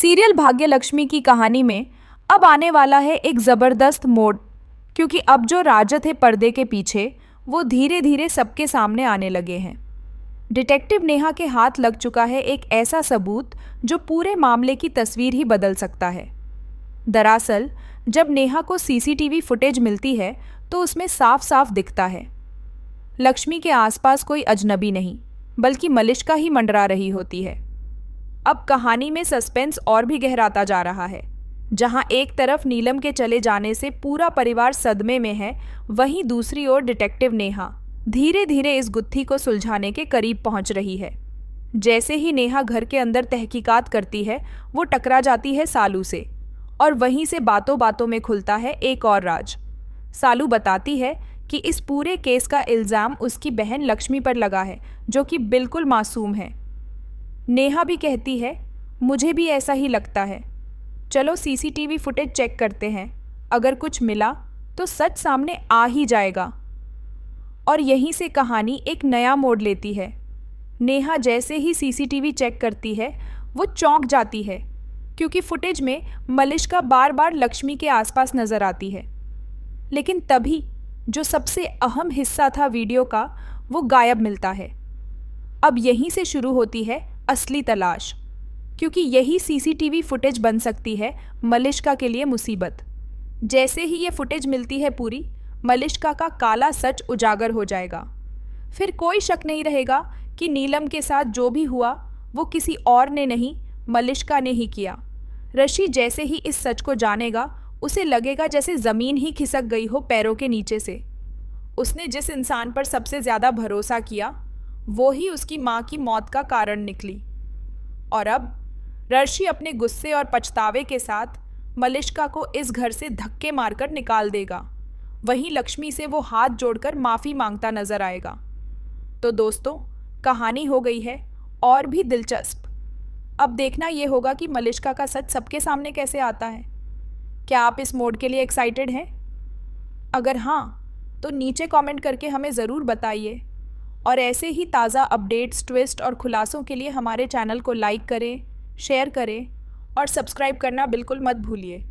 Serial भाग्य लक्ष्मी की कहानी में अब आने वाला है एक ज़बरदस्त मोड़, क्योंकि अब जो राजा थे पर्दे के पीछे वो धीरे धीरे सबके सामने आने लगे हैं। डिटेक्टिव नेहा के हाथ लग चुका है एक ऐसा सबूत जो पूरे मामले की तस्वीर ही बदल सकता है। दरअसल जब नेहा को सीसीटीवी फुटेज मिलती है तो उसमें साफ साफ दिखता है लक्ष्मी के आसपास कोई अजनबी नहीं बल्कि मलिष्का ही मंडरा रही होती है। अब कहानी में सस्पेंस और भी गहराता जा रहा है। जहां एक तरफ नीलम के चले जाने से पूरा परिवार सदमे में है, वहीं दूसरी ओर डिटेक्टिव नेहा धीरे धीरे इस गुत्थी को सुलझाने के करीब पहुंच रही है। जैसे ही नेहा घर के अंदर तहकीकात करती है वो टकरा जाती है सालू से, और वहीं से बातों बातों में खुलता है एक और राज। सालू बताती है कि इस पूरे केस का इल्ज़ाम उसकी बहन लक्ष्मी पर लगा है, जो कि बिल्कुल मासूम है। नेहा भी कहती है मुझे भी ऐसा ही लगता है, चलो सीसीटीवी फुटेज चेक करते हैं, अगर कुछ मिला तो सच सामने आ ही जाएगा। और यहीं से कहानी एक नया मोड़ लेती है। नेहा जैसे ही सीसीटीवी चेक करती है वो चौंक जाती है, क्योंकि फुटेज में मलिष्का बार बार लक्ष्मी के आसपास नजर आती है। लेकिन तभी जो सबसे अहम हिस्सा था वीडियो का वो गायब मिलता है। अब यहीं से शुरू होती है असली तलाश, क्योंकि यही सीसीटीवी फुटेज बन सकती है मलिष्का के लिए मुसीबत। जैसे ही ये फुटेज मिलती है पूरी, मलिष्का का काला सच उजागर हो जाएगा। फिर कोई शक नहीं रहेगा कि नीलम के साथ जो भी हुआ वो किसी और ने नहीं, मलिष्का ने ही किया। ऋषि जैसे ही इस सच को जानेगा उसे लगेगा जैसे ज़मीन ही खिसक गई हो पैरों के नीचे से। उसने जिस इंसान पर सबसे ज़्यादा भरोसा किया वो ही उसकी माँ की मौत का कारण निकली। और अब ऋषि अपने गुस्से और पछतावे के साथ मलिष्का को इस घर से धक्के मारकर निकाल देगा। वहीं लक्ष्मी से वो हाथ जोड़कर माफ़ी मांगता नजर आएगा। तो दोस्तों, कहानी हो गई है और भी दिलचस्प। अब देखना ये होगा कि मलिष्का का सच सबके सामने कैसे आता है। क्या आप इस मोड के लिए एक्साइटेड हैं? अगर हाँ तो नीचे कमेंट करके हमें ज़रूर बताइए, और ऐसे ही ताज़ा अपडेट्स, ट्विस्ट और खुलासों के लिए हमारे चैनल को लाइक करें, शेयर करें और सब्सक्राइब करना बिल्कुल मत भूलिए।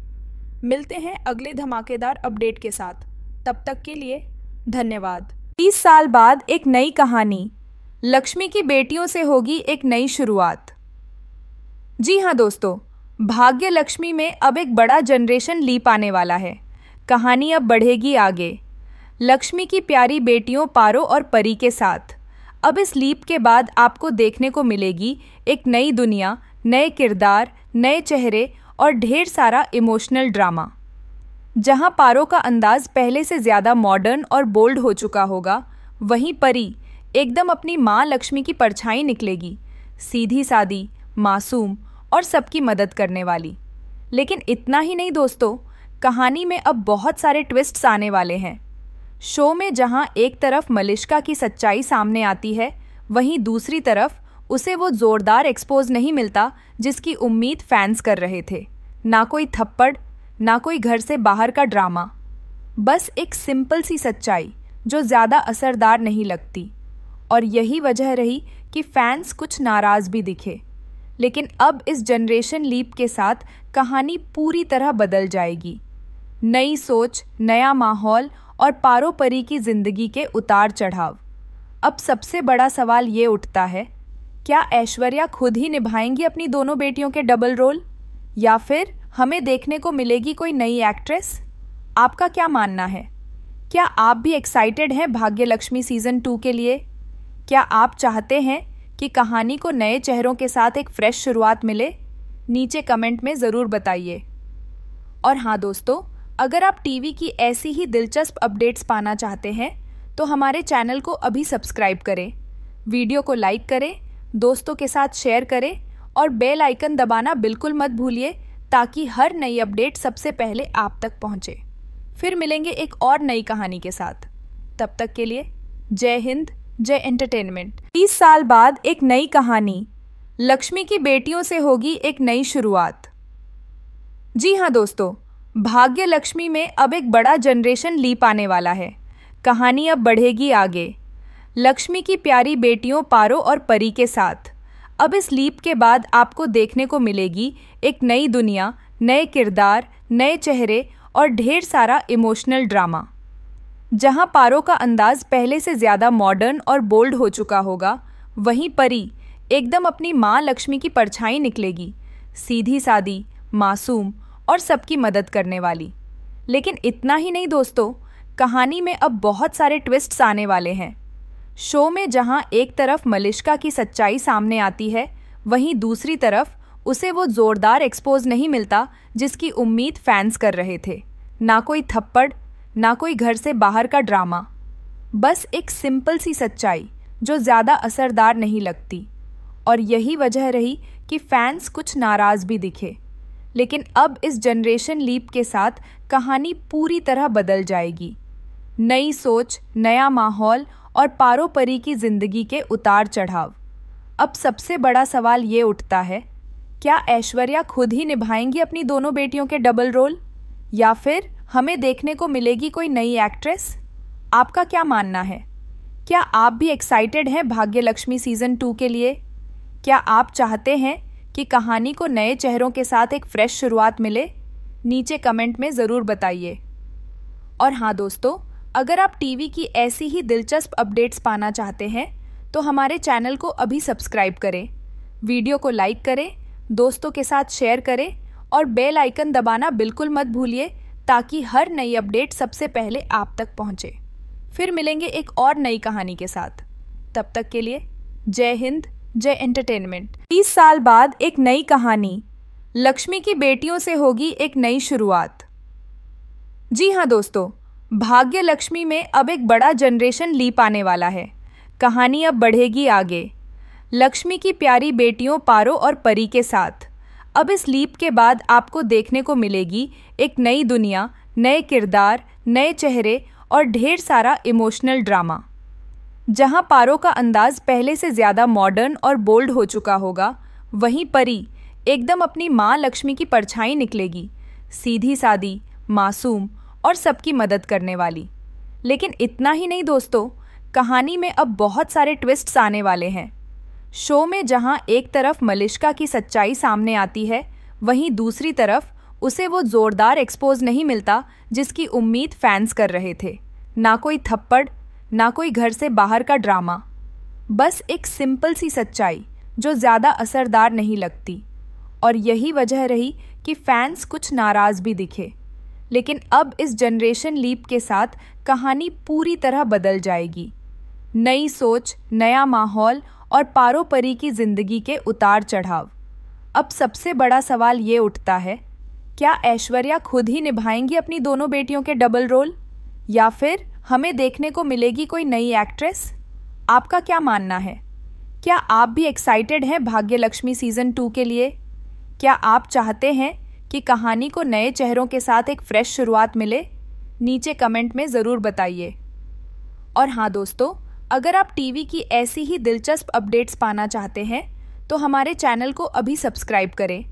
मिलते हैं अगले धमाकेदार अपडेट के साथ। तब तक के लिए धन्यवाद। 30 साल बाद एक नई कहानी, लक्ष्मी की बेटियों से होगी एक नई शुरुआत। जी हाँ दोस्तों, भाग्य लक्ष्मी में अब एक बड़ा जनरेशन लीप आने वाला है। कहानी अब बढ़ेगी आगे लक्ष्मी की प्यारी बेटियों पारो और परी के साथ। अब इस लीप के बाद आपको देखने को मिलेगी एक नई दुनिया, नए किरदार, नए चेहरे और ढेर सारा इमोशनल ड्रामा। जहां पारो का अंदाज पहले से ज़्यादा मॉडर्न और बोल्ड हो चुका होगा, वहीं परी एकदम अपनी माँ लक्ष्मी की परछाई निकलेगी, सीधी सादी, मासूम और सबकी मदद करने वाली। लेकिन इतना ही नहीं दोस्तों, कहानी में अब बहुत सारे ट्विस्ट्स आने वाले हैं। शो में जहां एक तरफ मलिष्का की सच्चाई सामने आती है, वहीं दूसरी तरफ उसे वो जोरदार एक्सपोज नहीं मिलता जिसकी उम्मीद फैंस कर रहे थे। ना कोई थप्पड़, ना कोई घर से बाहर का ड्रामा, बस एक सिंपल सी सच्चाई जो ज़्यादा असरदार नहीं लगती। और यही वजह रही कि फैंस कुछ नाराज़ भी दिखे। लेकिन अब इस जनरेशन लीप के साथ कहानी पूरी तरह बदल जाएगी। नई सोच, नया माहौल और पारो परी की जिंदगी के उतार चढ़ाव। अब सबसे बड़ा सवाल ये उठता है, क्या ऐश्वर्या खुद ही निभाएंगी अपनी दोनों बेटियों के डबल रोल, या फिर हमें देखने को मिलेगी कोई नई एक्ट्रेस? आपका क्या मानना है? क्या आप भी एक्साइटेड हैं भाग्य लक्ष्मी सीज़न 2 के लिए? क्या आप चाहते हैं कि कहानी को नए चेहरों के साथ एक फ्रेश शुरुआत मिले? नीचे कमेंट में ज़रूर बताइए। और हाँ दोस्तों, अगर आप टीवी की ऐसी ही दिलचस्प अपडेट्स पाना चाहते हैं तो हमारे चैनल को अभी सब्सक्राइब करें, वीडियो को लाइक करें, दोस्तों के साथ शेयर करें और बेल आइकन दबाना बिल्कुल मत भूलिए, ताकि हर नई अपडेट सबसे पहले आप तक पहुंचे। फिर मिलेंगे एक और नई कहानी के साथ। तब तक के लिए जय हिंद, जय एंटरटेनमेंट। 30 साल बाद एक नई कहानी, लक्ष्मी की बेटियों से होगी एक नई शुरुआत। जी हाँ दोस्तों, भाग्य लक्ष्मी में अब एक बड़ा जनरेशन लीप आने वाला है। कहानी अब बढ़ेगी आगे लक्ष्मी की प्यारी बेटियों पारो और परी के साथ। अब इस लीप के बाद आपको देखने को मिलेगी एक नई दुनिया, नए किरदार, नए चेहरे और ढेर सारा इमोशनल ड्रामा। जहां पारो का अंदाज पहले से ज़्यादा मॉडर्न और बोल्ड हो चुका होगा, वहीं परी एकदम अपनी माँ लक्ष्मी की परछाई निकलेगी, सीधी सादी, मासूम और सबकी मदद करने वाली। लेकिन इतना ही नहीं दोस्तों, कहानी में अब बहुत सारे ट्विस्ट्स आने वाले हैं। शो में जहां एक तरफ मलिष्का की सच्चाई सामने आती है, वहीं दूसरी तरफ उसे वो जोरदार एक्सपोज नहीं मिलता जिसकी उम्मीद फैंस कर रहे थे। ना कोई थप्पड़, ना कोई घर से बाहर का ड्रामा, बस एक सिंपल सी सच्चाई जो ज़्यादा असरदार नहीं लगती। और यही वजह रही कि फैंस कुछ नाराज़ भी दिखे। लेकिन अब इस जनरेशन लीप के साथ कहानी पूरी तरह बदल जाएगी। नई सोच, नया माहौल और पारो परी की जिंदगी के उतार चढ़ाव। अब सबसे बड़ा सवाल ये उठता है, क्या ऐश्वर्या खुद ही निभाएंगी अपनी दोनों बेटियों के डबल रोल, या फिर हमें देखने को मिलेगी कोई नई एक्ट्रेस? आपका क्या मानना है? क्या आप भी एक्साइटेड हैं भाग्यलक्ष्मी सीज़न 2 के लिए? क्या आप चाहते हैं कि कहानी को नए चेहरों के साथ एक फ्रेश शुरुआत मिले? नीचे कमेंट में ज़रूर बताइए। और हाँ दोस्तों, अगर आप टीवी की ऐसी ही दिलचस्प अपडेट्स पाना चाहते हैं तो हमारे चैनल को अभी सब्सक्राइब करें, वीडियो को लाइक करें, दोस्तों के साथ शेयर करें और बेल आइकन दबाना बिल्कुल मत भूलिए ताकि हर नई अपडेट सबसे पहले आप तक पहुंचे। फिर मिलेंगे एक और नई कहानी के साथ। तब तक के लिए जय हिंद, जय एंटरटेनमेंट। 30 साल बाद एक नई कहानी, लक्ष्मी की बेटियों से होगी एक नई शुरुआत। जी हाँ दोस्तों, भाग्य लक्ष्मी में अब एक बड़ा जनरेशन लीप आने वाला है। कहानी अब बढ़ेगी आगे, लक्ष्मी की प्यारी बेटियों पारो और परी के साथ। अब इस लीप के बाद आपको देखने को मिलेगी एक नई दुनिया, नए किरदार, नए चेहरे और ढेर सारा इमोशनल ड्रामा। जहां पारो का अंदाज पहले से ज़्यादा मॉडर्न और बोल्ड हो चुका होगा, वहीं परी एकदम अपनी माँ लक्ष्मी की परछाई निकलेगी, सीधी सादी, मासूम और सबकी मदद करने वाली। लेकिन इतना ही नहीं दोस्तों, कहानी में अब बहुत सारे ट्विस्ट्स आने वाले हैं। शो में जहां एक तरफ मलिष्का की सच्चाई सामने आती है, वहीं दूसरी तरफ उसे वो जोरदार एक्सपोज नहीं मिलता जिसकी उम्मीद फैंस कर रहे थे। ना कोई थप्पड़, ना कोई घर से बाहर का ड्रामा, बस एक सिंपल सी सच्चाई जो ज़्यादा असरदार नहीं लगती। और यही वजह रही कि फैंस कुछ नाराज़ भी दिखे। लेकिन अब इस जनरेशन लीप के साथ कहानी पूरी तरह बदल जाएगी। नई सोच, नया माहौल और पारो परी की जिंदगी के उतार चढ़ाव। अब सबसे बड़ा सवाल ये उठता है, क्या ऐश्वर्या खुद ही निभाएंगी अपनी दोनों बेटियों के डबल रोल, या फिर हमें देखने को मिलेगी कोई नई एक्ट्रेस? आपका क्या मानना है? क्या आप भी एक्साइटेड हैं भाग्यलक्ष्मी सीज़न 2 के लिए? क्या आप चाहते हैं कि कहानी को नए चेहरों के साथ एक फ्रेश शुरुआत मिले? नीचे कमेंट में ज़रूर बताइए। और हाँ दोस्तों, अगर आप टीवी की ऐसी ही दिलचस्प अपडेट्स पाना चाहते हैं तो हमारे चैनल को अभी सब्सक्राइब करें,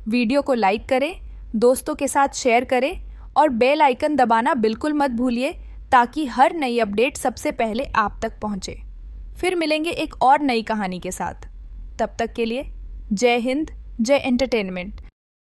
वीडियो को लाइक करें, दोस्तों के साथ शेयर करें और बेल आइकन दबाना बिल्कुल मत भूलिए ताकि हर नई अपडेट सबसे पहले आप तक पहुंचे। फिर मिलेंगे एक और नई कहानी के साथ। तब तक के लिए जय हिंद, जय एंटरटेनमेंट।